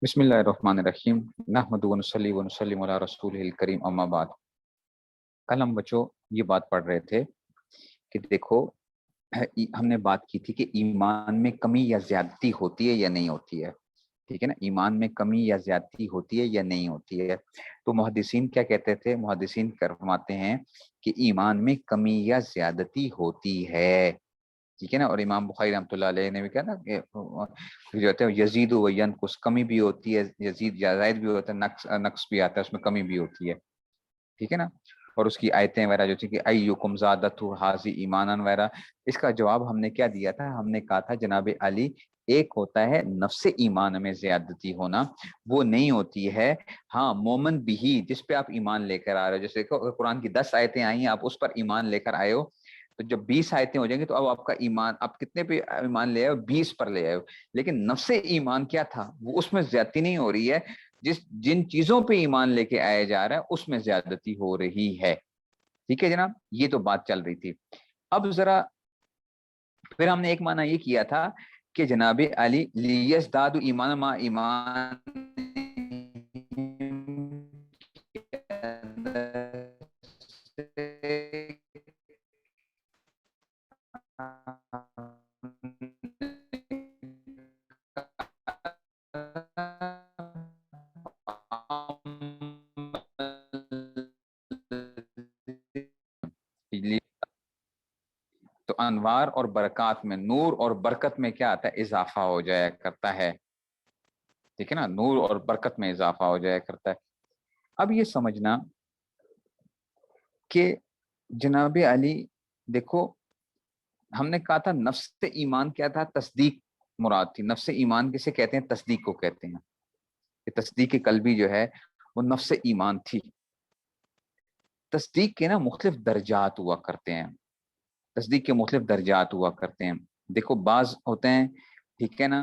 بسم اللہ الرحمن الرحیم نحمدہ ونصلی ونسلم علی رسولہ الکریم اما بعد۔ کل ہم بچوں یہ بات پڑھ رہے تھے کہ دیکھو ہم نے بات کی تھی کہ ایمان میں کمی یا زیادتی ہوتی ہے یا نہیں ہوتی ہے، ٹھیک ہے نا، ایمان میں کمی یا زیادتی ہوتی ہے یا نہیں ہوتی ہے۔ تو محدثین کیا کہتے تھے؟ محدثین فرماتے ہیں کہ ایمان میں کمی یا زیادتی ہوتی ہے، ٹھیک ہے نا۔ اور امام بخاری رحمۃ اللہ علیہ نے بھی کہا نا کہ جو ہے یزید و ینقص، کمی بھی ہوتی ہے، یزید زائد بھی ہوتا ہے، نقص بھی آتا ہے، اس میں کمی بھی ہوتی ہے، ٹھیک ہے نا۔ اور اس کی آیتیں وغیرہ جو تھی کہ ایکم زادتہ ھذی ایمانا وغیرہ، اس کا جواب ہم نے کیا دیا تھا؟ ہم نے کہا تھا جناب علی، ایک ہوتا ہے نفس ایمان میں زیادتی ہونا، وہ نہیں ہوتی ہے ہاں مومن بھی، جس پہ آپ ایمان لے کر آ رہے ہو۔ جیسے دیکھو قرآن کی 10 آیتیں آئی ہیں، آپ اس پر ایمان لے کر آئے ہو، تو جب 20 آیتیں ہو جائیں گی تو اب آپ کا ایمان، آپ کتنے پہ ایمان لے آئے ہو؟ 20 پر لے آئے ہو۔ لیکن نفس ایمان کیا تھا؟ وہ اس میں زیادتی نہیں ہو رہی ہے، جن چیزوں پہ ایمان لے کے آیا جا رہا ہے اس میں زیادتی ہو رہی ہے، ٹھیک ہے جناب۔ یہ تو بات چل رہی تھی۔ اب ذرا پھر ہم نے ایک معنی یہ کیا تھا کہ جناب علی لیزداد ایمان ما ایمان تو انوار اور برکات میں، نور اور برکت میں کیا آتا ہے؟ اضافہ ہو جایا کرتا ہے، ٹھیک ہے نا، نور اور برکت میں اضافہ ہو جایا کرتا ہے۔ اب یہ سمجھنا کہ جناب علی دیکھو، ہم نے کہا تھا نفس ایمان کیا تھا؟ تصدیق مراد تھی۔ نفس ایمان کسے کہتے ہیں؟ تصدیق کو کہتے ہیں، کہ تصدیق قلبی جو ہے وہ نفس ایمان تھی۔ تصدیق کے نا مختلف درجات ہوا کرتے ہیں، تصدیق کے مختلف درجات ہوا کرتے ہیں۔ دیکھو بعض ہوتے ہیں، ٹھیک ہے نا،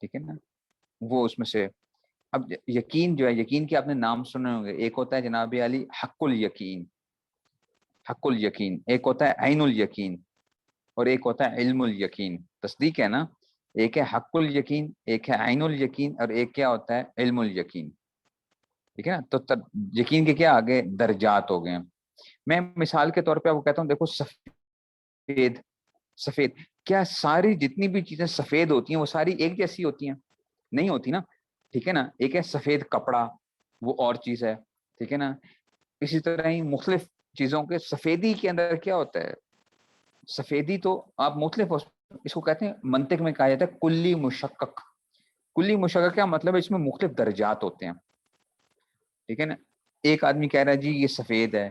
ٹھیک ہے نا، وہ اس میں سے اب یقین جو ہے، یقین کے آپ نے نام سنے ہوں گے۔ ایک ہوتا ہے جناب علی حق الیقین، حق الیقین، ایک ہوتا ہے عین الیقین، اور ایک ہوتا ہے علم الیقین۔ تصدیق ہے نا، ایک ہے حق الیقین، ایک ہے عین الیقین، اور ایک کیا ہوتا ہے؟ علم الیقین، ٹھیک ہے نا۔ تو یقین کے کیا آگے درجات ہو گئے ہیں۔ میں مثال کے طور پہ آپ کو کہتا ہوں، دیکھو سفید، سفید کیا ساری جتنی بھی چیزیں سفید ہوتی ہیں وہ ساری ایک جیسی ہوتی ہیں؟ نہیں ہوتی نا، ٹھیک ہے نا۔ ایک ہے سفید کپڑا، وہ اور چیز ہے، ٹھیک ہے نا۔ اسی طرح ہی مختلف چیزوں کے سفیدی کے اندر کیا ہوتا ہے؟ سفیدی تو آپ مختلف، اس کو کہتے ہیں منطق میں کہا جاتا ہے کلی مشکک۔ کلی مشکک کیا مطلب ہے؟ اس میں مختلف درجات ہوتے ہیں، ٹھیک ہے نا۔ ایک آدمی کہہ رہا ہے جی یہ سفید ہے،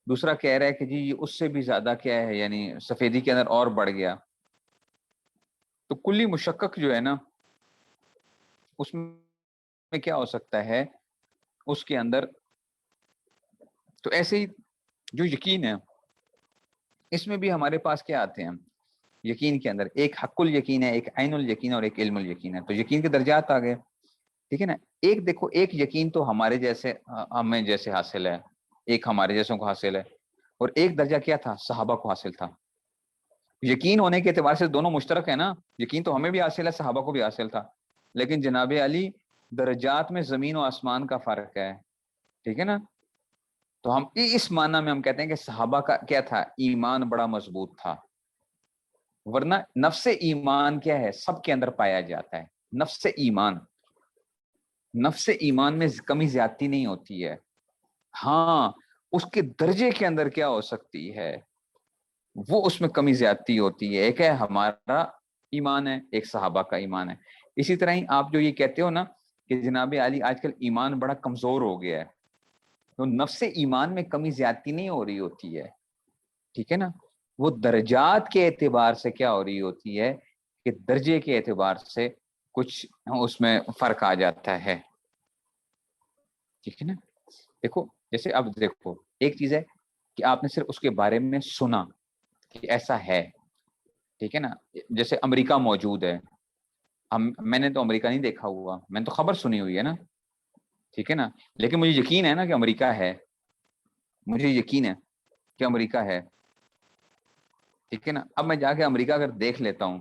دوسرا کہہ رہا ہے کہ جی یہ اس سے بھی زیادہ کیا ہے، یعنی سفیدی کے اندر اور بڑھ گیا۔ تو کلی مشکک جو ہے نا، اس میں کیا ہو سکتا ہے اس کے اندر؟ تو ایسے ہی جو یقین ہے اس میں بھی ہمارے پاس کیا آتے ہیں؟ یقین کے اندر ایک حق الیقین ہے، ایک عین الیقین، اور ایک علم الیقین ہے۔ تو یقین کے درجات آ گئے، ٹھیک ہے نا۔ ایک دیکھو، ایک یقین تو ہمارے جیسے، ہمیں جیسے حاصل ہے، ایک ہمارے جیسوں کو حاصل ہے، اور ایک درجہ کیا تھا؟ صحابہ کو حاصل تھا۔ یقین ہونے کے اعتبار سے دونوں مشترک ہے نا، یقین تو ہمیں بھی حاصل ہے، صحابہ کو بھی حاصل تھا، لیکن جناب علی درجات میں زمین و آسمان کا فرق ہے، ٹھیک ہے نا۔ تو ہم اس معنی میں ہم کہتے ہیں کہ صحابہ کا کیا تھا؟ ایمان بڑا مضبوط تھا، ورنہ نفس ایمان کیا ہے؟ سب کے اندر پایا جاتا ہے نفس ایمان۔ نفس ایمان میں کمی زیادتی نہیں ہوتی ہے، ہاں اس کے درجے کے اندر کیا ہو سکتی ہے؟ وہ اس میں کمی زیادتی ہوتی ہے۔ ایک ہے ہمارا ایمان ہے، ایک صحابہ کا ایمان ہے۔ اسی طرح ہی آپ جو یہ کہتے ہو نا کہ جناب علی آج کل ایمان بڑا کمزور ہو گیا ہے، تو نفس ایمان میں کمی زیادتی نہیں ہو رہی ہوتی ہے، ٹھیک ہے نا۔ وہ درجات کے اعتبار سے کیا ہو رہی ہوتی ہے کہ درجے کے اعتبار سے کچھ اس میں فرق آ جاتا ہے، ٹھیک ہے نا۔ دیکھو جیسے اب دیکھو ایک چیز ہے کہ آپ نے صرف اس کے بارے میں سنا کہ ایسا ہے، ٹھیک ہے نا۔ جیسے امریکہ موجود ہے، میں نے تو امریکہ نہیں دیکھا ہوا، میں نے تو خبر سنی ہوئی ہے نا، ٹھیک ہے نا، لیکن مجھے یقین ہے نا کہ امریکہ ہے، مجھے یقین ہے کہ امریکہ ہے، ٹھیک ہے نا۔ اب میں جا کے امریکہ اگر دیکھ لیتا ہوں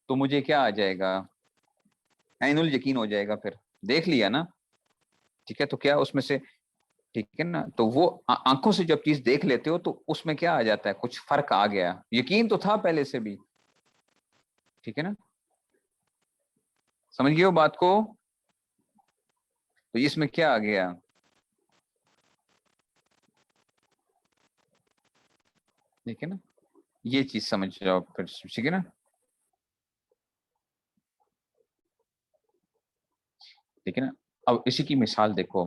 تو مجھے کیا آ جائے گا؟ عین الیقین ہو جائے گا، پھر دیکھ لیا نا، ٹھیک ہے، تو کیا اس میں سے، ٹھیک ہے نا، تو وہ آنکھوں سے جب چیز دیکھ لیتے ہو تو اس میں کیا آ جاتا ہے، کچھ فرق آ گیا، یقین تو تھا پہلے سے بھی، ٹھیک ہے نا، سمجھ گئے ہو بات کو؟ تو اس میں کیا آ گیا، ٹھیک ہے نا، یہ چیز سمجھ جاؤ پھر، ٹھیک ہے نا، ٹھیک ہے نا۔ اب اسی کی مثال دیکھو،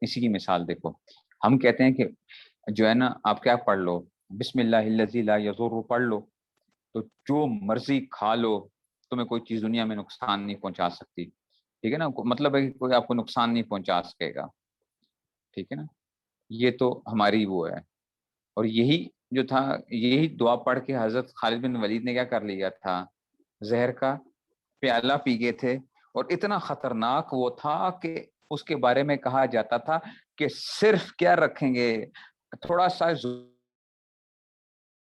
اسی کی مثال دیکھو، ہم کہتے ہیں کہ جو ہے نا آپ کیا پڑھ لو، بسم اللہ الذی لا یضر پڑھ لو، تو جو مرضی کھا لو، تمہیں کوئی چیز دنیا میں نقصان نہیں پہنچا سکتی، ٹھیک ہے نا، مطلب ہے کہ کوئی آپ کو نقصان نہیں پہنچا سکے گا، ٹھیک ہے نا، یہ تو ہماری وہ ہے۔ اور یہی جو تھا، یہی دعا پڑھ کے حضرت خالد بن ولید نے کیا کر لیا تھا، زہر کا پیالہ پی گئے تھے، اور اتنا خطرناک وہ تھا کہ اس کے بارے میں کہا جاتا تھا کہ صرف کیا رکھیں گے، تھوڑا سا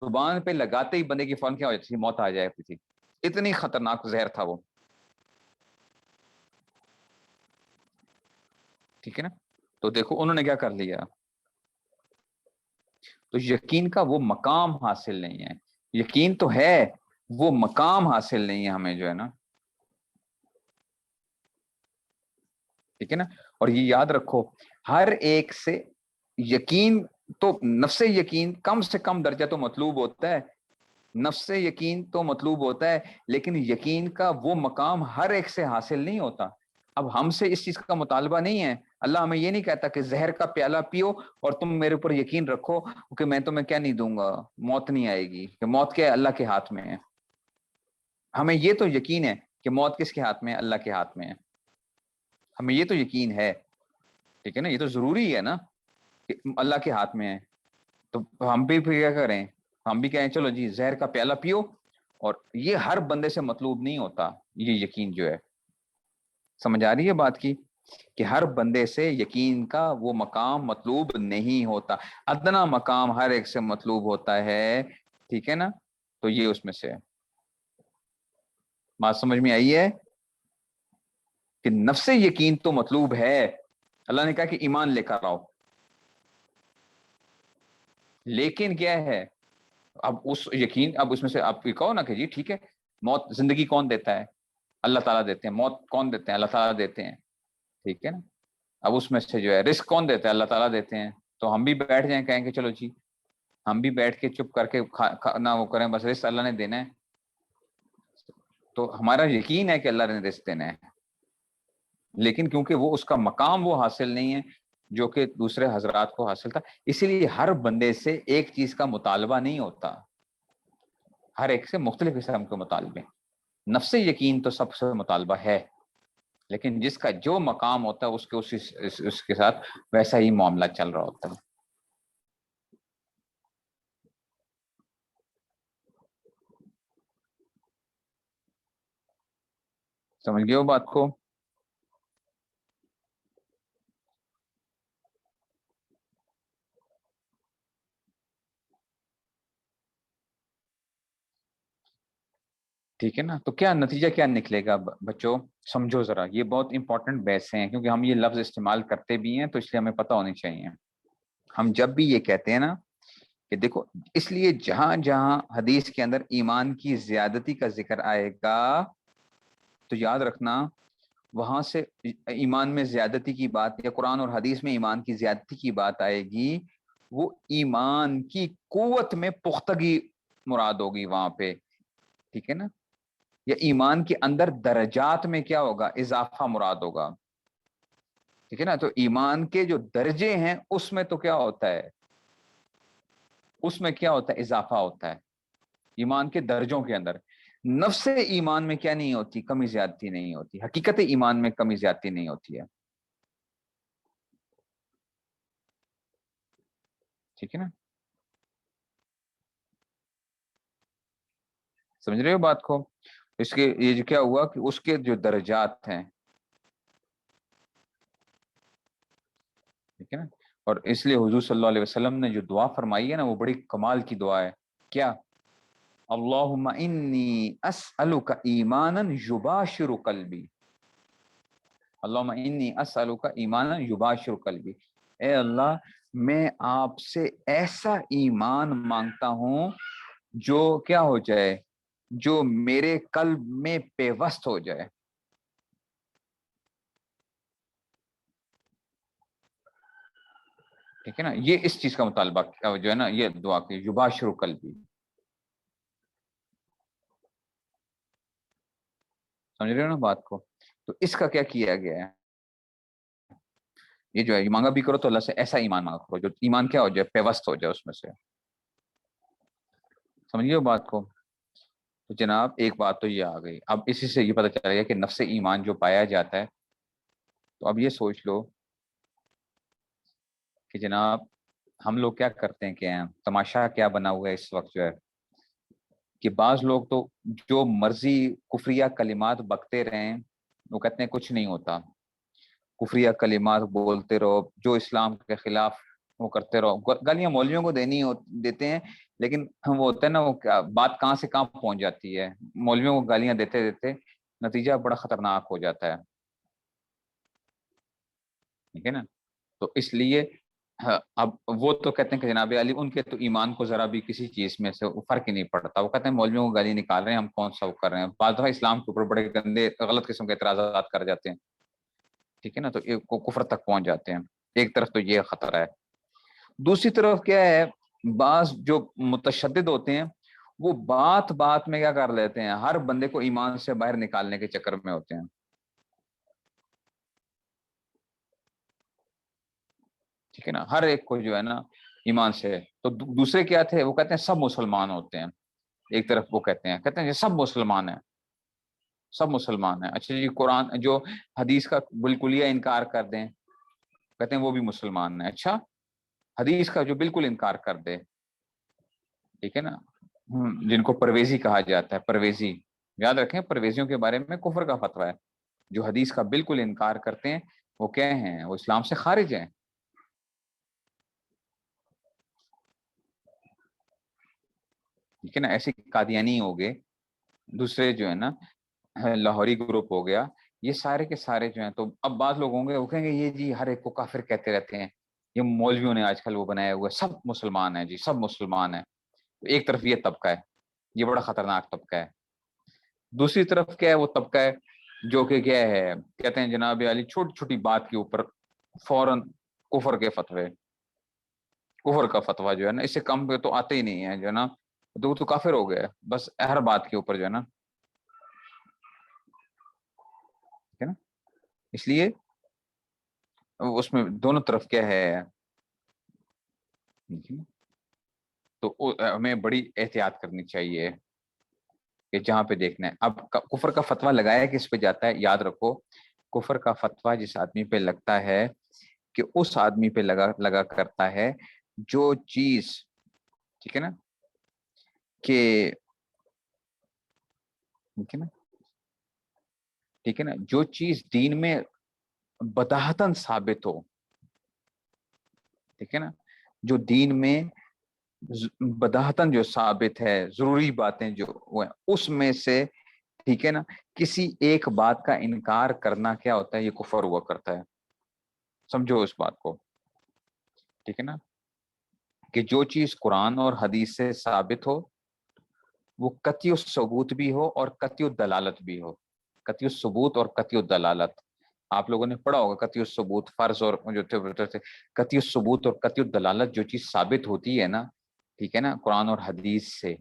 زبان پہ لگاتے ہی بندے کی فوراً کیا ہو جاتی تھی، موت آ جاتی تھی، اتنی خطرناک زہر تھا وہ، ٹھیک ہے نا۔ تو دیکھو انہوں نے کیا کر لیا، تو یقین کا وہ مقام حاصل نہیں ہے، یقین تو ہے، وہ مقام حاصل نہیں ہے ہمیں، جو ہے نا، ٹھیک ہے نا۔ اور یہ یاد رکھو، ہر ایک سے یقین تو، نفس یقین کم سے کم درجہ تو مطلوب ہوتا ہے، نفس یقین تو مطلوب ہوتا ہے، لیکن یقین کا وہ مقام ہر ایک سے حاصل نہیں ہوتا۔ اب ہم سے اس چیز کا مطالبہ نہیں ہے، اللہ ہمیں یہ نہیں کہتا کہ زہر کا پیالہ پیو اور تم میرے اوپر یقین رکھو کہ میں تمہیں کیا نہیں دوں گا، موت نہیں آئے گی، کہ موت کیا ہے، اللہ کے ہاتھ میں ہے۔ ہمیں یہ تو یقین ہے کہ موت کس کے ہاتھ میں ہے، اللہ کے ہاتھ میں ہے، ہمیں یہ تو یقین ہے، ٹھیک ہے نا، یہ تو ضروری ہے نا کہ اللہ کے ہاتھ میں ہے۔ تو ہم بھی پھر کیا کریں، ہم بھی کہیں چلو جی زہر کا پیالہ پیو، اور یہ ہر بندے سے مطلوب نہیں ہوتا، یہ یقین جو ہے، سمجھ آ رہی ہے بات کی، کہ ہر بندے سے یقین کا وہ مقام مطلوب نہیں ہوتا، ادنا مقام ہر ایک سے مطلوب ہوتا ہے، ٹھیک ہے نا، تو یہ اس میں سے ہے۔ بات سمجھ میں آئی ہے کہ نفس یقین تو مطلوب ہے، اللہ نے کہا کہ ایمان لے کر آؤ، لیکن کیا ہے، اب اس یقین، اب اس میں سے آپ کہو نا کہ جی ٹھیک ہے، موت، زندگی کون دیتا ہے، اللہ تعالیٰ دیتے ہیں، موت کون دیتے ہیں، اللہ تعالیٰ دیتے ہیں، ٹھیک ہے نا، اب اس میں سے جو ہے رزق کون دیتا ہے، اللہ تعالیٰ دیتے ہیں، تو ہم بھی بیٹھ جائیں، کہیں کہ چلو جی ہم بھی بیٹھ کے چپ کر کے نہ وہ کریں، بس رزق اللہ نے دینا ہے، تو ہمارا یقین ہے کہ اللہ نے رزق دینا ہے، لیکن کیونکہ وہ اس کا مقام وہ حاصل نہیں ہے جو کہ دوسرے حضرات کو حاصل تھا، اسی لیے ہر بندے سے ایک چیز کا مطالبہ نہیں ہوتا، ہر ایک سے مختلف قسم کے مطالبے، نفس یقین تو سب سے مطالبہ ہے، لیکن جس کا جو مقام ہوتا ہے اس کے اس کے ساتھ ویسا ہی معاملہ چل رہا ہوتا ہے۔ سمجھ گئے ہو بات کو؟ ٹھیک ہے نا، تو کیا نتیجہ کیا نکلے گا بچوں، سمجھو ذرا، یہ بہت امپورٹنٹ بحثیں ہیں، کیونکہ ہم یہ لفظ استعمال کرتے بھی ہیں تو اس لیے ہمیں پتہ ہونی چاہیے۔ ہم جب بھی یہ کہتے ہیں نا کہ دیکھو، اس لیے جہاں جہاں حدیث کے اندر ایمان کی زیادتی کا ذکر آئے گا تو یاد رکھنا، وہاں سے ایمان میں زیادتی کی بات، یا قرآن اور حدیث میں ایمان کی زیادتی کی بات آئے گی، وہ ایمان کی قوت میں پختگی مراد ہوگی وہاں پہ، ٹھیک ہے نا، یا ایمان کے اندر درجات میں کیا ہوگا، اضافہ مراد ہوگا، ٹھیک ہے نا، تو ایمان کے جو درجے ہیں اس میں تو کیا ہوتا ہے، اس میں کیا ہوتا ہے، اضافہ ہوتا ہے ایمان کے درجوں کے اندر، نفس ایمان میں کیا نہیں ہوتی، کمی زیادتی نہیں ہوتی، حقیقت ایمان میں کمی زیادتی نہیں ہوتی ہے، ٹھیک ہے نا، سمجھ رہے ہو بات کو؟ اس کے یہ جو کیا ہوا کہ اس کے جو درجات ہیں، ٹھیک ہے نا، اور اس لیے حضور صلی اللہ علیہ وسلم نے جو دعا فرمائی ہے نا، وہ بڑی کمال کی دعا ہے، کیا اللہم انی اسألک ایمانا یباشر قلبی، اللہم انی اسألک ایمانا یباشر قلبی، اے اللہ میں آپ سے ایسا ایمان مانگتا ہوں جو کیا ہو جائے، جو میرے قلب میں پیوست ہو جائے. ٹھیک ہے نا، یہ اس چیز کا مطالبہ جو ہے نا یہ دعا کی یباشر قلبی. سمجھ رہے ہو نا بات کو؟ تو اس کا کیا کیا گیا ہے، یہ جو ہے یہ مانگا بھی کرو تو اللہ سے ایسا ایمان مانگا کرو جو ایمان کیا ہو جائے، پیوست ہو جائے اس میں سے. سمجھیے بات کو؟ تو جناب ایک بات تو یہ آ گئی. اب اسی سے یہ پتہ چل گیا کہ نفس ایمان جو پایا جاتا ہے. تو اب یہ سوچ لو کہ جناب ہم لوگ کیا کرتے ہیں، کہ تماشا کیا بنا ہوا ہے اس وقت، جو ہے کہ بعض لوگ تو جو مرضی کفریہ کلمات بکتے رہیں، وہ کہتے ہیں کچھ نہیں ہوتا، کفریہ کلمات بولتے رہو، جو اسلام کے خلاف وہ کرتے رہو. گالیاں مولویوں کو دیتے ہیں، لیکن وہ ہوتا ہے نا، وہ بات کہاں سے کہاں پہنچ جاتی ہے. مولویوں کو گالیاں دیتے دیتے نتیجہ بڑا خطرناک ہو جاتا ہے. ٹھیک ہے نا، تو اس لیے اب وہ تو کہتے ہیں کہ جناب علی ان کے تو ایمان کو ذرا بھی کسی چیز میں سے فرق ہی نہیں پڑتا. وہ کہتے ہیں مولویوں کو گالی نکال رہے ہیں، ہم کون سا وہ کر رہے ہیں. بعض دفعہ اسلام کے اوپر بڑے گندے غلط قسم کے اعتراضات کر جاتے ہیں. ٹھیک ہے نا، تو کفر تک پہنچ جاتے ہیں. ایک طرف تو یہ خطرہ ہے. دوسری طرف کیا ہے، بعض جو متشدد ہوتے ہیں وہ بات بات میں کیا کر لیتے ہیں، ہر بندے کو ایمان سے باہر نکالنے کے چکر میں ہوتے ہیں. ٹھیک ہے نا، ہر ایک کو جو ہے نا ایمان سے. تو دوسرے کیا تھے، وہ کہتے ہیں سب مسلمان ہوتے ہیں. ایک طرف وہ کہتے ہیں یہ سب مسلمان ہیں، سب مسلمان ہیں. اچھا جی، قرآن جو حدیث کا بالکلیہ انکار کر دیں، کہتے ہیں وہ بھی مسلمان ہیں. اچھا، حدیث کا جو بالکل انکار کر دے، ٹھیک ہے نا، جن کو پرویزی کہا جاتا ہے، پرویزی یاد رکھیں، پرویزیوں کے بارے میں کفر کا فتویٰ ہے. جو حدیث کا بالکل انکار کرتے ہیں وہ کیا ہیں، وہ اسلام سے خارج ہیں. ٹھیک ہے نا، ایسے قادیانی ہو گئے، دوسرے جو ہے نا لاہوری گروپ ہو گیا، یہ سارے کے سارے جو ہیں. تو اب بعض لوگ ہوں گے وہ کہیں گے یہ جی ہر ایک کو کافر کہتے رہتے ہیں، یہ مولویوں نے آج کل وہ بنایا ہوا ہے، سب مسلمان ہیں جی، سب مسلمان ہیں. ایک طرف یہ طبقہ ہے، یہ بڑا خطرناک طبقہ ہے. دوسری طرف کیا ہے، وہ طبقہ ہے جو کہ کیا ہے، کہتے ہیں جناب علی چھوٹی چھوٹی بات کے اوپر فوراً کفر کے فتوے، کفر کا فتویٰ جو ہے نا، اس سے کم پہ تو آتے ہی نہیں ہے جو ہے نا، تو وہ تو کافر ہو گیا بس ہر بات کے اوپر جو ہے نا. ٹھیک ہے نا، اس لیے اس میں دونوں طرف کیا ہے. تو ہمیں بڑی احتیاط کرنی چاہیے کہ جہاں پہ دیکھنا ہے. اب کفر کا فتویٰ لگایا کس پہ جاتا ہے، یاد رکھو، کفر کا فتویٰ جس آدمی پہ لگتا ہے کہ اس آدمی پہ لگا کرتا ہے جو چیز، ٹھیک ہے نا، کہ ٹھیک ہے نا، ٹھیک ہے نا، جو چیز دین میں بداہتاً ثابت ہو، ٹھیک ہے نا، جو دین میں بداہتاً جو ثابت ہے، ضروری باتیں جو ہیں اس میں سے، ٹھیک ہے نا، کسی ایک بات کا انکار کرنا کیا ہوتا ہے، یہ کفر ہوا کرتا ہے. سمجھو اس بات کو. ٹھیک ہے نا، کہ جو چیز قرآن اور حدیث سے ثابت ہو وہ قطعی الثبوت بھی ہو اور قطعی الدلالت بھی ہو. قطعی الثبوت اور قطعی الدلالت آپ لوگوں نے پڑھا ہوگا. قطعی الثبوت فرض اور جو تھے قطعی الثبوت اور قطعی الدلالت جو چیز ثابت ہوتی ہے نا، ٹھیک ہے نا، قرآن اور حدیث سے،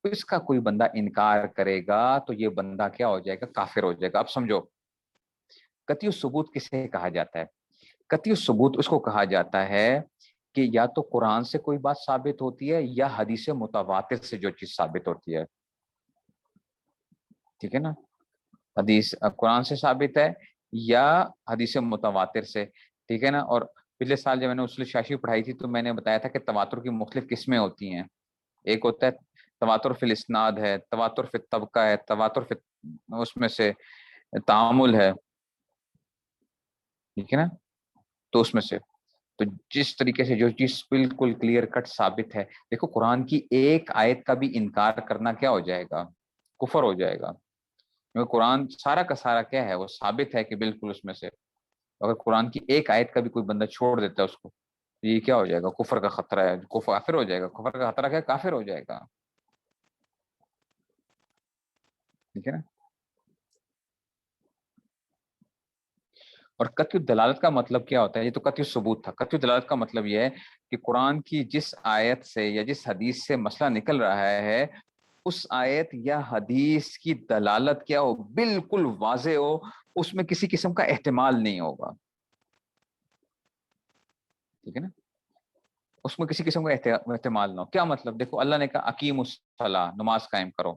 اس کا کوئی بندہ انکار کرے گا تو یہ بندہ کیا ہو جائے گا، کافر ہو جائے گا. اب سمجھو قطعی الثبوت کسے کہا جاتا ہے. قطعی الثبوت اس کو کہا جاتا ہے کہ یا تو قرآن سے کوئی بات ثابت ہوتی ہے یا حدیث متواتر سے جو چیز ثابت ہوتی ہے. ٹھیک ہے نا، حدیث قرآن سے ثابت ہے یا حدیث متواتر سے. ٹھیک ہے نا، اور پچھلے سال جب میں نے اصول شاشی پڑھائی تھی تو میں نے بتایا تھا کہ تواتر کی مختلف قسمیں ہوتی ہیں. ایک ہوتا ہے تواتر فی الاسناد ہے، تواتر فی الطبقہ ہے، تواتر فی اس میں سے تعامل ہے. ٹھیک ہے نا، تو اس میں سے تو جس طریقے سے جو چیز بالکل کلیئر کٹ ثابت ہے، دیکھو قرآن کی ایک آیت کا بھی انکار کرنا کیا ہو جائے گا؟ کفر ہو جائے گا، کیونکہ قرآن سارا کا سارا کیا ہے، وہ ثابت ہے کہ بالکل اس میں سے اگر قرآن کی ایک آیت کا بھی کوئی بندہ چھوڑ دیتا ہے اس کو، تو یہ کیا ہو جائے گا؟ کفر کا خطرہ ہے، کافر ہو جائے گا، کفر کا خطرہ کیا ہے؟ کافر ہو جائے گا، ٹھیک ہے نا؟ اور قطعی دلالت کا مطلب کیا ہوتا ہے؟ یہ تو قطعی ثبوت تھا، قطعی دلالت کا مطلب یہ ہے کہ قرآن کی جس آیت سے یا جس حدیث سے مسئلہ نکل رہا ہے، اس آیت یا حدیث کی دلالت کیا ہو، بالکل واضح ہو، اس میں کسی قسم کا احتمال نہیں ہوگا، ٹھیک ہے نا؟ اس میں کسی قسم کا احتمال نہ ہو۔ کیا مطلب؟ دیکھو اللہ نے کہا اقیم الصلاۃ، نماز قائم کرو،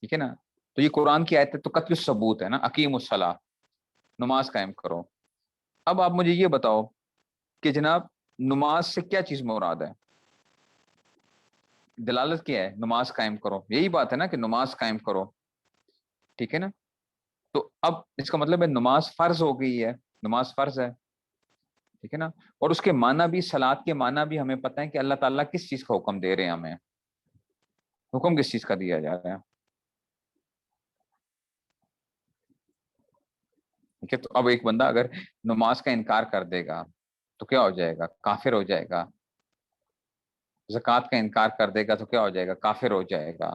ٹھیک ہے نا؟ تو یہ قرآن کی آیت ہے تو قطعی ثبوت ہے نا، اقیم الصلاۃ، نماز قائم کرو۔ اب آپ مجھے یہ بتاؤ کہ جناب نماز سے کیا چیز مراد ہے؟ دلالت کیا ہے؟ نماز قائم کرو، یہی بات ہے نا کہ نماز قائم کرو، ٹھیک ہے نا؟ تو اب اس کا مطلب ہے نماز فرض ہو گئی ہے، نماز فرض ہے، ٹھیک ہے نا؟ اور اس کے معنی بھی، صلات کے معنی بھی ہمیں پتہ ہے کہ اللہ تعالیٰ کس چیز کا حکم دے رہے ہیں ہمیں، حکم کس چیز کا دیا جا رہا ہے، ٹھیک ہے؟ تو اب ایک بندہ اگر نماز کا انکار کر دے گا تو کیا ہو جائے گا؟ کافر ہو جائے گا۔ زکوٰۃ کا انکار کر دے گا تو کیا ہو جائے گا؟ کافر ہو جائے گا۔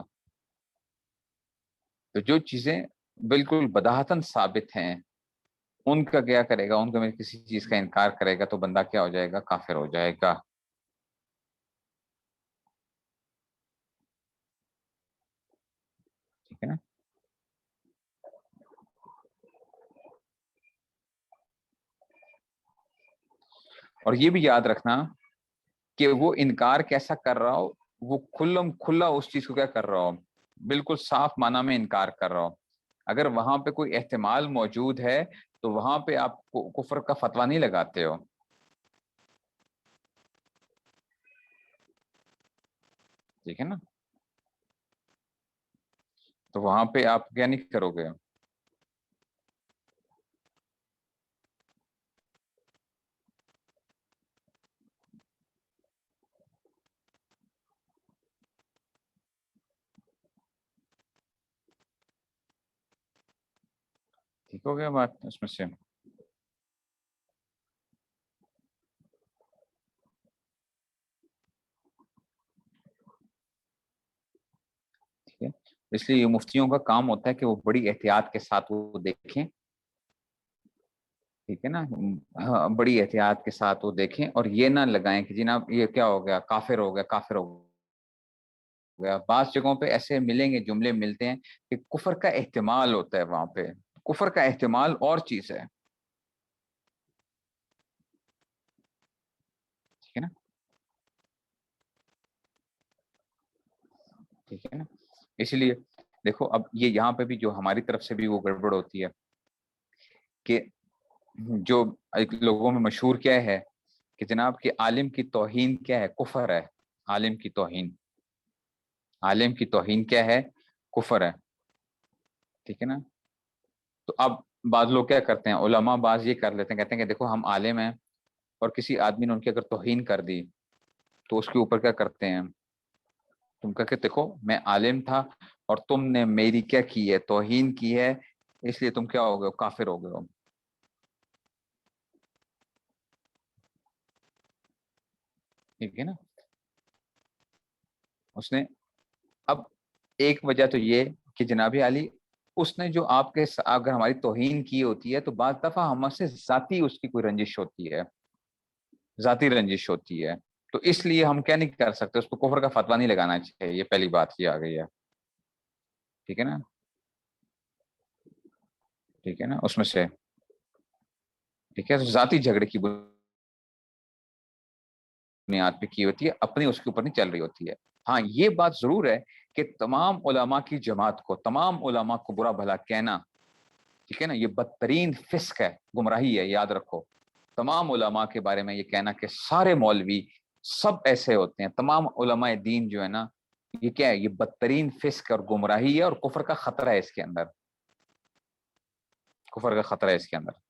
تو جو چیزیں بالکل بداہتاً ثابت ہیں ان کا کیا کرے گا؟ ان کا میں کسی چیز کا انکار کرے گا تو بندہ کیا ہو جائے گا؟ کافر ہو جائے گا، ٹھیک ہے نا؟ اور یہ بھی یاد رکھنا کہ وہ انکار کیسا کر رہا ہو، وہ کھلم کھلا اس چیز کو کیا کر رہا ہو، بالکل صاف معنی میں انکار کر رہا ہو۔ اگر وہاں پہ کوئی احتمال موجود ہے تو وہاں پہ آپ کفر کا فتویٰ نہیں لگاتے ہو، ٹھیک ہے نا؟ تو وہاں پہ آپ کیا نہیں کرو گے؟ ٹھیک ہو گیا بات اس میں سے؟ ٹھیک ہے، اس لیے یہ مفتیوں کا کام ہوتا ہے کہ وہ بڑی احتیاط کے ساتھ وہ دیکھیں، ٹھیک ہے نا؟ ہاں، بڑی احتیاط کے ساتھ وہ دیکھیں اور یہ نہ لگائیں کہ جناب یہ کیا ہو گیا، کافر ہو گیا، کافر ہو گیا۔ بعض جگہوں پہ ایسے ملیں گے، جملے ملتے ہیں کہ کفر کا احتمال ہوتا ہے وہاں پہ، کفر کا احتمال اور چیز ہے، ٹھیک ہے نا؟ ٹھیک ہے نا؟ اس لیے دیکھو اب یہ یہاں پہ بھی جو ہماری طرف سے بھی وہ گڑبڑ ہوتی ہے کہ جو ایک لوگوں میں مشہور کیا ہے کہ جناب کہ عالم کی توہین کیا ہے؟ کفر ہے، عالم کی توہین، عالم کی توہین کیا ہے؟ کفر ہے، ٹھیک ہے نا؟ تو اب بعض لوگ کیا کرتے ہیں، علماء بعض یہ کر لیتے ہیں، کہتے ہیں کہ دیکھو ہم عالم ہیں اور کسی آدمی نے ان کی اگر توہین کر دی تو اس کے اوپر کیا کرتے ہیں، تم کہہ کے دیکھو میں عالم تھا اور تم نے میری کیا کی ہے؟ توہین کی ہے، اس لیے تم کیا ہو گئے ہو؟ کافر ہو گئے ہو، ٹھیک ہے نا؟ اس نے اب ایک وجہ تو یہ کہ جناب علی اس نے جو آپ کے اگر ہماری توہین کی ہوتی ہے تو بعض دفعہ ہم سے ذاتی اس کی کوئی رنجش ہوتی ہے، ذاتی رنجش ہوتی ہے، تو اس لیے ہم کیا نہیں کر سکتے، اس کو کفر کا فتویٰ نہیں لگانا چاہیے، یہ پہلی بات یہ آ گئی ہے، ٹھیک ہے نا؟ ٹھیک ہے نا؟ اس میں سے ٹھیک ہے، ذاتی جھگڑے کی بنیاد پہ کی ہوتی ہے، اپنی اس کے اوپر نہیں چل رہی ہوتی ہے۔ ہاں یہ بات ضرور ہے کہ تمام علماء کی جماعت کو، تمام علماء کو برا بھلا کہنا، ٹھیک ہے نا، یہ بدترین فسق ہے، گمراہی ہے، یاد رکھو۔ تمام علماء کے بارے میں یہ کہنا کہ سارے مولوی سب ایسے ہوتے ہیں، تمام علماء دین جو ہے نا، یہ کیا ہے؟ یہ بدترین فسق اور گمراہی ہے اور کفر کا خطرہ ہے اس کے اندر، کفر کا خطرہ ہے اس کے اندر۔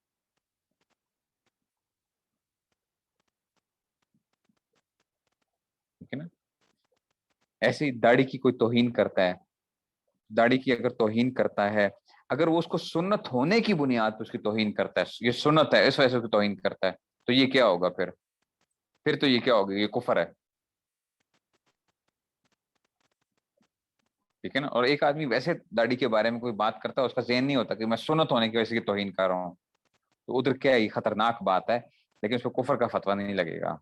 ایسے ہی داڑھی کی کوئی توہین کرتا ہے، داڑھی کی اگر توہین کرتا ہے، اگر وہ اس کو سنت ہونے کی بنیاد پہ اس کی توہین کرتا ہے، یہ سنت ہے اس وجہ سے اس کی توہین کرتا ہے، تو یہ کیا ہوگا پھر تو یہ کیا ہوگا، یہ کفر ہے، ٹھیک ہے نا۔ اور ایک آدمی ویسے داڑھی کے بارے میں کوئی بات کرتا ہے، اس کا ذہن نہیں ہوتا کہ میں سنت ہونے کی وجہ سے کی توہین کر رہا ہوں، تو ادھر کیا ہے، یہ خطرناک بات ہے، لیکن اس کو کفر کا فتویٰ نہیں لگے گا۔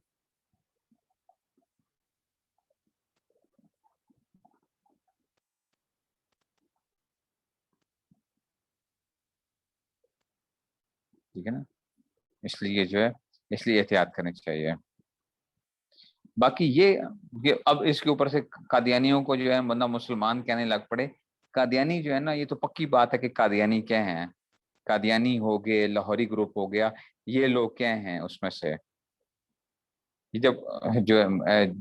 ٹھیک ہے نا، اس لیے جو ہے، اس لیے احتیاط کرنی چاہیے۔ باقی یہ اب اس کے اوپر سے قادیانیوں کو جو ہے بندہ مسلمان کہنے لگ پڑے، قادیانی جو ہے نا، یہ تو پکی بات ہے کہ قادیانی کیا ہیں، قادیانی ہو گئے، لاہوری گروپ ہو گیا، یہ لوگ کیا ہیں اس میں سے، یہ جب جو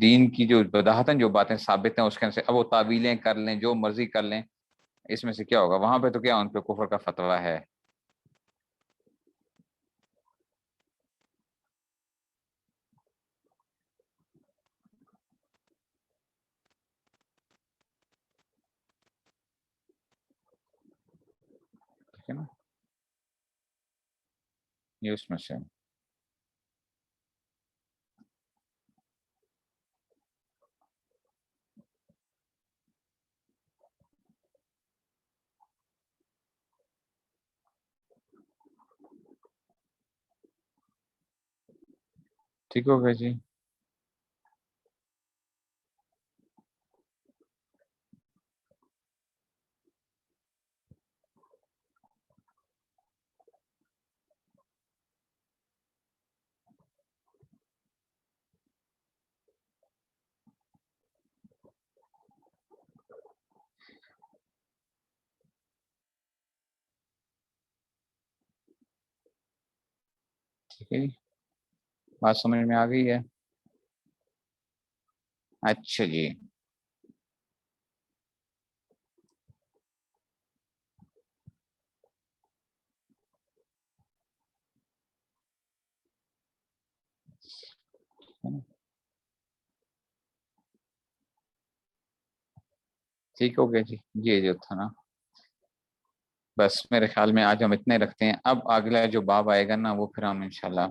دین کی جو بداہتاً جو باتیں ثابت ہیں اس کے سے اب وہ تعویلیں کر لیں، جو مرضی کر لیں، اس میں سے کیا ہوگا، وہاں پہ تو کیا ان پہ کفر کا فتویٰ ہے۔ ٹھیک ہے نا، یہ اس میں سے ٹھیک ہو گیا جی۔ ٹھیک ہے جی، بات سمجھ میں آ گئی ہے؟ اچھا جی، ٹھیک ہو گیا جی، یہ جو تھا نا، بس میرے خیال میں آج ہم اتنے رکھتے ہیں، اب اگلا جو باب آئے گا نا وہ پھر ہم انشاءاللہ،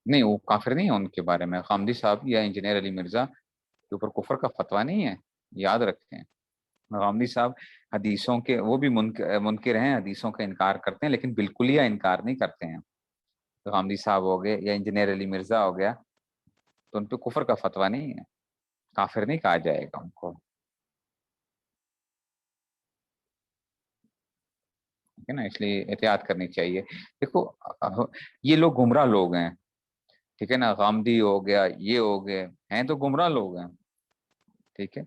نہیں وہ کافر نہیں ہے ان کے بارے میں، خامدی صاحب یا انجینئر علی مرزا کے اوپر کفر کا فتویٰ نہیں ہے، یاد رکھیں۔ غامدی صاحب حدیثوں کے وہ بھی منکر ہیں، حدیثوں کا انکار کرتے ہیں، لیکن بالکل ہی انکار نہیں کرتے ہیں۔ غامدی صاحب ہو گئے یا انجینئر علی مرزا ہو گیا، تو ان پہ کفر کا فتویٰ نہیں ہے، کافر نہیں کہا جائے گا ان کو، ٹھیک ہے نا، اس لیے احتیاط کرنی چاہیے۔ دیکھو یہ لوگ گمراہ لوگ ہیں، ٹھیک ہے نا، غامدی ہو گیا، یہ ہو گئے، ہیں تو گمراہ لوگ ہیں، ٹھیک ہے،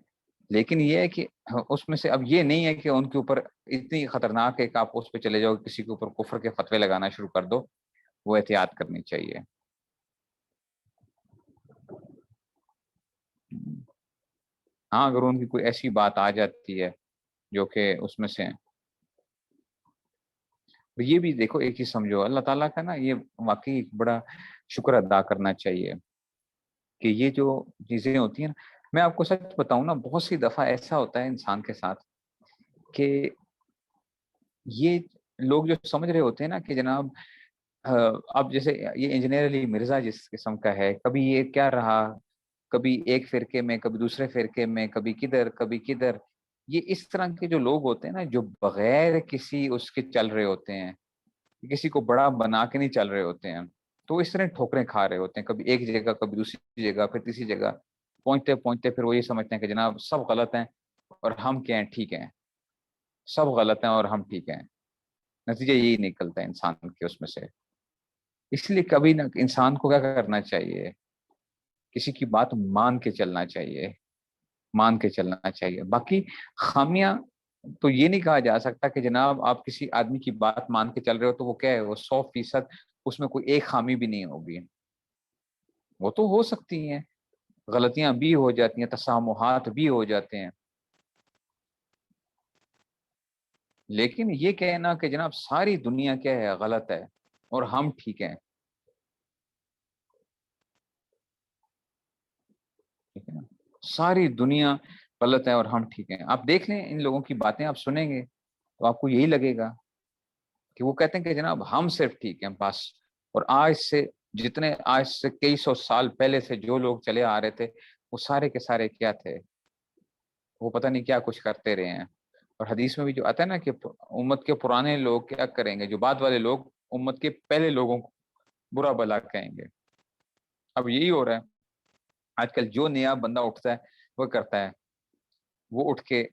لیکن یہ ہے کہ اس میں سے اب یہ نہیں ہے کہ ان کے اوپر اتنی خطرناک ہے کہ آپ اس پہ چلے جاؤ، کسی کے اوپر کفر کے فتوے لگانا شروع کر دو، وہ احتیاط کرنی چاہیے۔ ہاں اگر ان کی کوئی ایسی بات آ جاتی ہے جو کہ اس میں سے، یہ بھی دیکھو ایک ہی سمجھو، اللہ تعالیٰ کا نا یہ واقعی ایک بڑا شکر ادا کرنا چاہیے کہ یہ جو چیزیں ہوتی ہیں نا، میں آپ کو سچ بتاؤں نا، بہت سی دفعہ ایسا ہوتا ہے انسان کے ساتھ کہ یہ لوگ جو سمجھ رہے ہوتے ہیں نا کہ جناب اب جیسے یہ انجینئر علی مرزا جس قسم کا ہے، کبھی یہ کیا رہا، کبھی ایک فرقے میں، کبھی دوسرے فرقے میں، کبھی کدھر کبھی کدھر، یہ اس طرح کے جو لوگ ہوتے ہیں نا، جو بغیر کسی اس کے چل رہے ہوتے ہیں، کسی کو بڑا بنا کے نہیں چل رہے ہوتے ہیں، تو اس طرح ٹھوکریں کھا رہے ہوتے ہیں، کبھی ایک جگہ، کبھی دوسری جگہ، پھر تیسری جگہ، پہنچتے پہنچتے پھر وہ یہ سمجھتے ہیں کہ جناب سب غلط ہیں اور ہم کیا ہیں، ٹھیک ہیں، سب غلط ہیں اور ہم ٹھیک ہیں، نتیجہ یہی نکلتا ہے انسان کے اس میں سے۔ اس لیے کبھی نہ انسان کو کیا کرنا چاہیے، کسی کی بات مان کے چلنا چاہیے، مان کے چلنا چاہیے۔ باقی خامیاں تو یہ نہیں کہا جا سکتا کہ جناب آپ کسی آدمی کی بات مان کے چل رہے ہو تو وہ کیا ہے، وہ 100% اس میں کوئی ایک خامی بھی نہیں ہوگی، وہ تو ہو سکتی ہیں، غلطیاں بھی ہو جاتی ہیں، تسامحات بھی ہو جاتے ہیں، لیکن یہ کہنا کہ جناب ساری دنیا کیا ہے، غلط ہے اور ہم ٹھیک ہیں، ٹھیک ہے نا، ساری دنیا غلط ہے اور ہم ٹھیک ہیں. آپ دیکھ لیں ان لوگوں کی باتیں آپ سنیں گے تو آپ کو یہی لگے گا کہ وہ کہتے ہیں کہ جناب ہم صرف ٹھیک ہیں بس. اور آج سے کئی سو سال پہلے سے جو لوگ چلے آ رہے تھے وہ سارے کے سارے کیا تھے, وہ پتہ نہیں کیا کچھ کرتے رہے ہیں. اور حدیث میں بھی جو آتا ہے نا کہ امت کے پرانے لوگ کیا کریں گے, جو بعد والے لوگ امت کے پہلے لوگوں کو برا بھلا کہیں گے. اب یہی ہو رہا ہے آج کل, جو نیا بندہ اٹھتا ہے وہ کرتا ہے, وہ اٹھ کے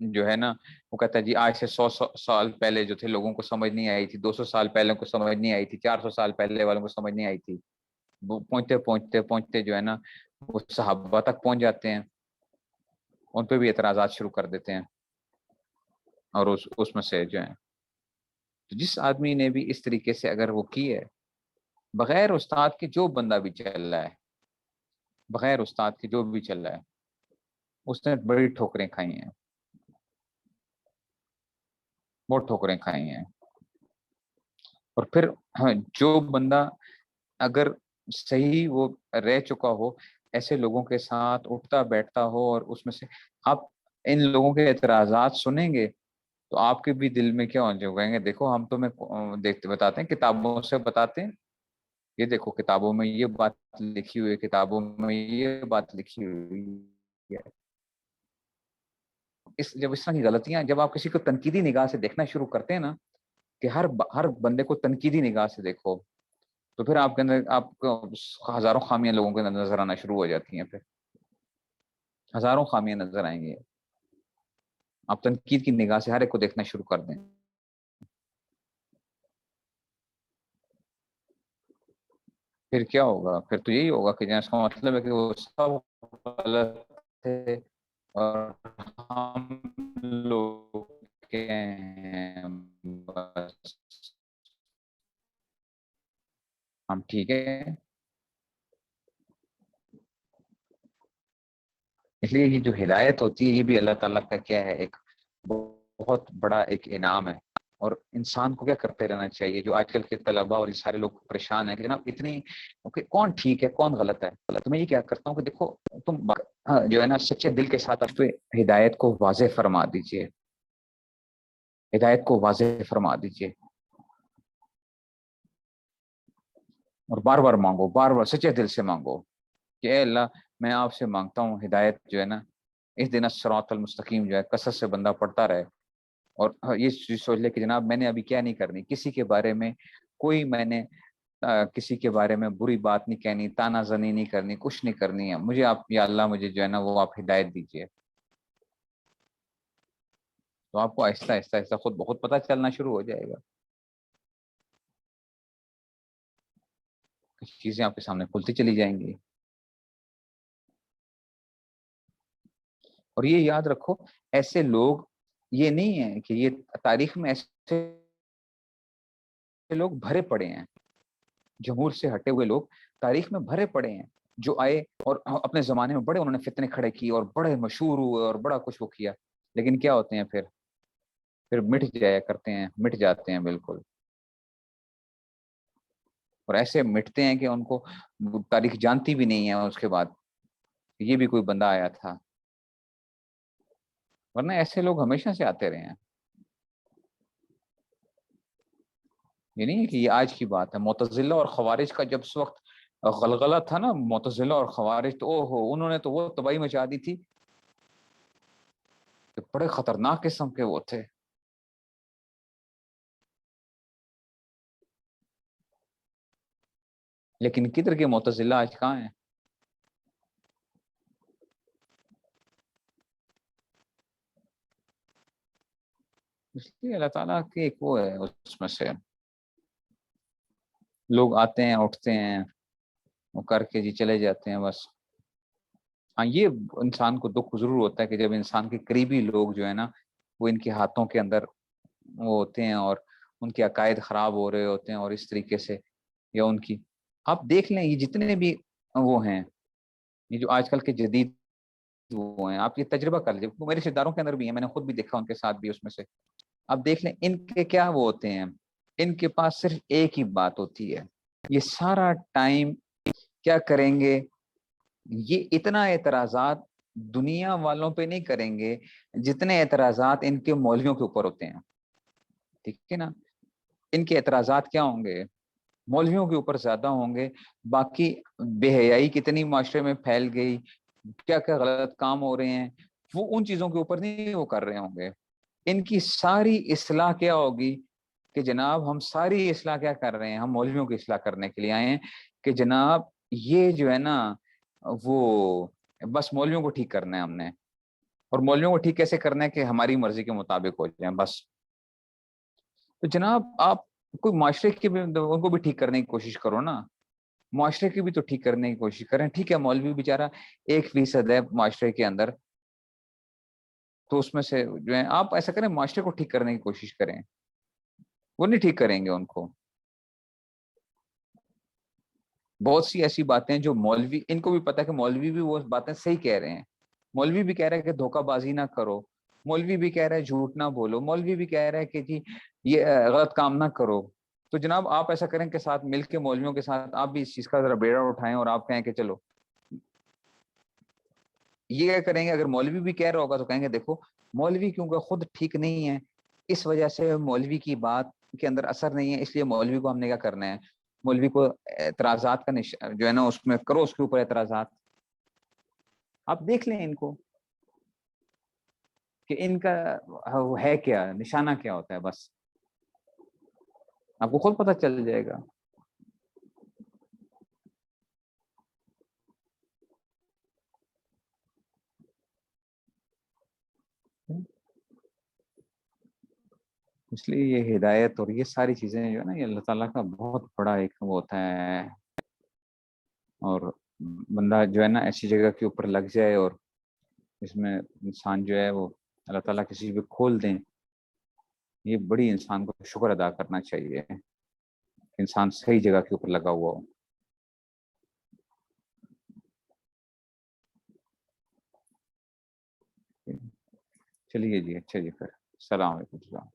جو ہے نا وہ کہتا ہے جی آج سے 100 سال پہلے جو تھے لوگوں کو سمجھ نہیں آئی تھی, 200 سال پہلے کو سمجھ نہیں آئی تھی, 400 سال پہلے والوں کو سمجھ نہیں آئی تھی. وہ پہنچتے جو ہے نا وہ صحابہ تک پہنچ جاتے ہیں, ان پہ بھی اعتراضات شروع کر دیتے ہیں. اور اس میں سے جو ہے جس آدمی نے بھی اس طریقے سے اگر وہ کی ہے, بغیر استاد کے جو بندہ بھی چل رہا ہے, بغیر استاد کے جو بھی چل رہا ہے, اس نے بڑی ٹھوکریں کھائی ہیں, بہت ٹھوکریں کھائی ہیں. اور پھر جو بندہ اگر صحیح وہ رہ چکا ہو, ایسے لوگوں کے ساتھ اٹھتا بیٹھتا ہو, اور اس میں سے آپ ان لوگوں کے اعتراضات سنیں گے تو آپ کے بھی دل میں کیا ہو جائے, کہیں گے دیکھو ہم تمہیں دیکھتے بتاتے ہیں, کتابوں سے بتاتے ہیں, یہ دیکھو کتابوں میں یہ بات لکھی ہوئی ہے, کتابوں میں یہ بات لکھی ہوئی ہے. جب اس طرح کی غلطیاں, جب آپ کسی کو تنقیدی نگاہ سے دیکھنا شروع کرتے ہیں نا, کہ ہر بندے کو تنقیدی نگاہ سے دیکھو, تو پھر آپ کے اندر آپ کو ہزاروں خامیاں لوگوں کے اندر نظر آنا شروع ہو جاتی ہیں. پھر ہزاروں خامیاں نظر آئیں گی. آپ تنقید کی نگاہ سے ہر ایک کو دیکھنا شروع کر دیں, پھر کیا ہوگا؟ پھر تو یہی ہوگا کہ اس کا مطلب ہے کہ وہ سب غلط تھے اور ہم لوگ کے ہیں بس, ہم ٹھیک ہے. اس لیے یہ جو ہدایت ہوتی ہے یہ بھی اللہ تعالیٰ کا کیا ہے, ایک بہت بڑا ایک انعام ہے. اور انسان کو کیا کرتے رہنا چاہیے, جو آج کل کے طلباء اور یہ سارے لوگ پریشان ہیں کہ جناب اتنی کون ٹھیک ہے کون غلط ہے, تو میں یہ کیا کرتا ہوں کہ دیکھو تم جو ہے نا سچے دل کے ساتھ آپ ہدایت کو واضح فرما دیجئے, ہدایت کو واضح فرما دیجئے, اور بار بار مانگو, بار بار سچے دل سے مانگو کہ اے اللہ میں آپ سے مانگتا ہوں ہدایت جو ہے نا, اس دن الصراط المستقیم جو ہے کثرت سے بندہ پڑھتا رہے, اور یہ سوچ لے کہ جناب میں نے ابھی کیا نہیں کرنی, کسی کے بارے میں کوئی میں نے کسی کے بارے میں بری بات نہیں کہنی, تانا زنی نہیں کرنی, کچھ نہیں کرنی ہے مجھے. آپ یا اللہ مجھے جو ہے نا وہ آپ ہدایت دیجیے, تو آپ کو آہستہ آہستہ آہستہ خود بخود پتہ چلنا شروع ہو جائے گا, کچھ چیزیں آپ کے سامنے کھلتی چلی جائیں گی. اور یہ یاد رکھو ایسے لوگ یہ نہیں ہے کہ یہ تاریخ میں ایسے لوگ بھرے پڑے ہیں, جمہور سے ہٹے ہوئے لوگ تاریخ میں بھرے پڑے ہیں, جو آئے اور اپنے زمانے میں بڑے انہوں نے فتنے کھڑے کیے اور بڑے مشہور ہوئے اور بڑا کچھ وہ کیا, لیکن کیا ہوتے ہیں پھر مٹ جایا کرتے ہیں, مٹ جاتے ہیں بالکل. اور ایسے مٹتے ہیں کہ ان کو تاریخ جانتی بھی نہیں ہے اس کے بعد یہ بھی کوئی بندہ آیا تھا, ورنہ ایسے لوگ ہمیشہ سے آتے رہے ہیں. یہ نہیں ہے کہ یہ آج کی بات ہے. معتزلہ اور خوارج کا جب اس وقت غلغلہ تھا نا, معتزلہ اور خوارج, تو او ہو انہوں نے تو وہ تباہی مچا دی تھی, کہ بڑے خطرناک قسم کے وہ تھے. لیکن کدھر کے معتزلہ آج کہاں ہیں؟ اس لیے اللہ تعالیٰ کی ایک وہ ہے, اس میں سے لوگ آتے ہیں اٹھتے ہیں وہ کر کے جی چلے جاتے ہیں بس. ہاں یہ انسان کو دکھ ضرور ہوتا ہے کہ جب انسان کے قریبی لوگ جو ہے نا وہ ان کے ہاتھوں کے اندر وہ ہوتے ہیں اور ان کے عقائد خراب ہو رہے ہوتے ہیں, اور اس طریقے سے یا ان کی آپ دیکھ لیں یہ جتنے بھی وہ ہیں, یہ جو آج کل کے جدید وہ ہیں, آپ یہ تجربہ کر لیجیے, میرے رشتے داروں کے اندر بھی ہیں, میں نے خود بھی دیکھا ان کے ساتھ بھی, اس میں سے آپ دیکھ لیں ان کے کیا وہ ہوتے ہیں, ان کے پاس صرف ایک ہی بات ہوتی ہے, یہ سارا ٹائم کیا کریں گے, یہ اتنا اعتراضات دنیا والوں پہ نہیں کریں گے جتنے اعتراضات ان کے مولویوں کے اوپر ہوتے ہیں، ٹھیک ہے نا. ان کے اعتراضات کیا ہوں گے؟ مولویوں کے اوپر زیادہ ہوں گے. باقی بے حیائی کتنی معاشرے میں پھیل گئی، کیا کیا غلط کام ہو رہے ہیں، وہ ان چیزوں کے اوپر نہیں وہ کر رہے ہوں گے. ان کی ساری اصلاح کیا ہوگی کہ جناب ہم ساری اصلاح کیا کر رہے ہیں، ہم مولویوں کی اصلاح کرنے کے لیے آئے ہیں کہ جناب یہ جو ہے نا وہ بس مولویوں کو ٹھیک کرنا ہے ہم نے. اور مولویوں کو ٹھیک کیسے کرنا ہے کہ ہماری مرضی کے مطابق ہو جائیں بس. تو جناب آپ کوئی معاشرے کے بھی ان کو بھی ٹھیک کرنے کی کوشش کرو نا، معاشرے کی بھی تو ٹھیک کرنے کی کوشش کریں. ٹھیک ہے مولوی بیچارہ 1% ہے معاشرے کے اندر، تو اس میں سے جو ہے آپ ایسا کریں معاشرے کو ٹھیک کرنے کی کوشش کریں. وہ نہیں ٹھیک کریں گے ان کو. بہت سی ایسی باتیں جو مولوی، ان کو بھی پتا ہے کہ مولوی بھی وہ باتیں صحیح کہہ رہے ہیں. مولوی بھی کہہ رہے ہیں کہ دھوکہ بازی نہ کرو، مولوی بھی کہہ رہے ہیں جھوٹ نہ بولو، مولوی بھی کہہ رہے ہیں کہ جی یہ غلط کام نہ کرو. تو جناب آپ ایسا کریں کہ ساتھ مل کے مولویوں کے ساتھ آپ بھی اس چیز کا ذرا بیڑا اٹھائیں اور آپ کہیں کہ چلو یہ کیا کریں گے. اگر مولوی بھی کہہ رہا ہوگا تو کہیں گے دیکھو مولوی کیونکہ خود ٹھیک نہیں ہے، اس وجہ سے مولوی کی بات کے اندر اثر نہیں ہے، اس لیے مولوی کو ہم نے کیا کرنا ہے، مولوی کو اعتراضات کا جو ہے نا اس میں کرو، اس کے اوپر اعتراضات. آپ دیکھ لیں ان کو کہ ان کا ہے کیا، نشانہ کیا ہوتا ہے، بس آپ کو خود پتہ چل جائے گا. اس لیے یہ ہدایت اور یہ ساری چیزیں جو ہے نا یہ اللہ تعالیٰ کا بہت بڑا ایک وہ ہوتا ہے. اور بندہ جو ہے نا ایسی جگہ کے اوپر لگ جائے اور اس میں انسان جو ہے وہ اللہ تعالیٰ کسی بھی کھول دیں، یہ بڑی انسان کو شکر ادا کرنا چاہیے. انسان صحیح جگہ کے اوپر لگا ہوا ہو. چلیے جی، اچھا جی، پھر السلام علیکم.